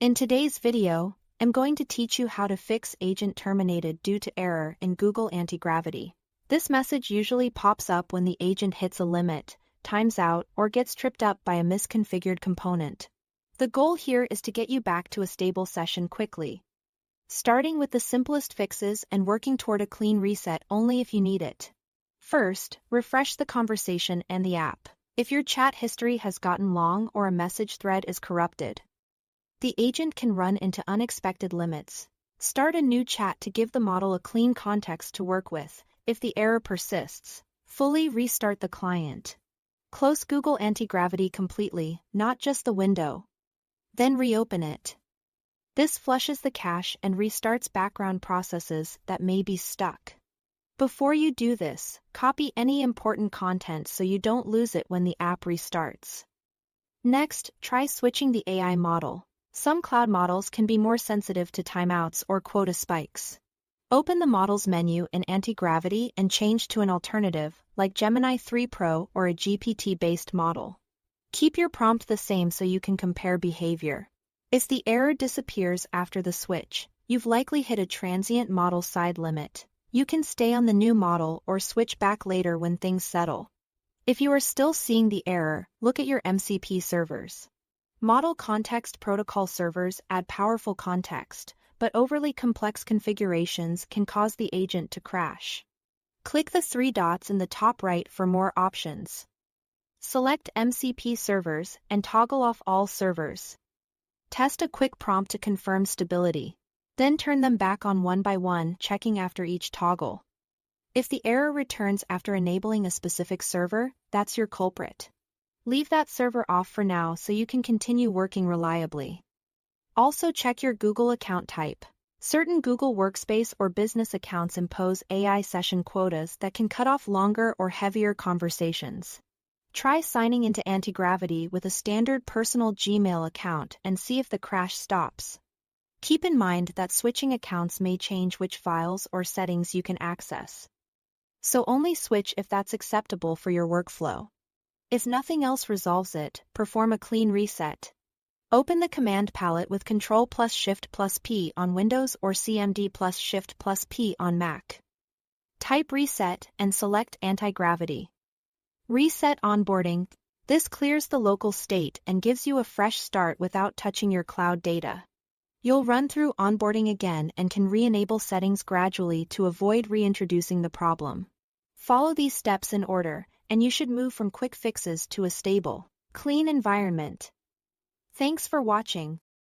In today's video, I'm going to teach you how to fix agent terminated due to error in Google Antigravity. This message usually pops up when the agent hits a limit, times out, or gets tripped up by a misconfigured component. The goal here is to get you back to a stable session quickly, starting with the simplest fixes and working toward a clean reset only if you need it. First, refresh the conversation and the app. If your chat history has gotten long or a message thread is corrupted, the agent can run into unexpected limits. Start a new chat to give the model a clean context to work with. If the error persists, fully restart the client. Close Google Antigravity completely, not just the window. Then reopen it. This flushes the cache and restarts background processes that may be stuck. Before you do this, copy any important content so you don't lose it when the app restarts. Next, try switching the AI model. Some cloud models can be more sensitive to timeouts or quota spikes. Open the Models menu in Antigravity and change to an alternative, like Gemini 3 Pro or a GPT-based model. Keep your prompt the same so you can compare behavior. If the error disappears after the switch, you've likely hit a transient model side limit. You can stay on the new model or switch back later when things settle. If you are still seeing the error, look at your MCP servers. Model Context Protocol servers add powerful context, but overly complex configurations can cause the agent to crash. Click the three dots in the top right for more options. Select MCP servers and toggle off all servers. Test a quick prompt to confirm stability. Then turn them back on one by one, checking after each toggle. If the error returns after enabling a specific server, that's your culprit. Leave that server off for now so you can continue working reliably. Also check your Google account type. Certain Google Workspace or business accounts impose AI session quotas that can cut off longer or heavier conversations. Try signing into Antigravity with a standard personal Gmail account and see if the crash stops. Keep in mind that switching accounts may change which files or settings you can access. So only switch if that's acceptable for your workflow. If nothing else resolves it, perform a clean reset. Open the command palette with Ctrl+Shift+P on Windows or CMD+Shift+P on Mac. Type Reset and select Antigravity. Reset onboarding. This clears the local state and gives you a fresh start without touching your cloud data. You'll run through onboarding again and can re-enable settings gradually to avoid reintroducing the problem. Follow these steps in order, and you should move from quick fixes to a stable, clean environment. Thanks for watching.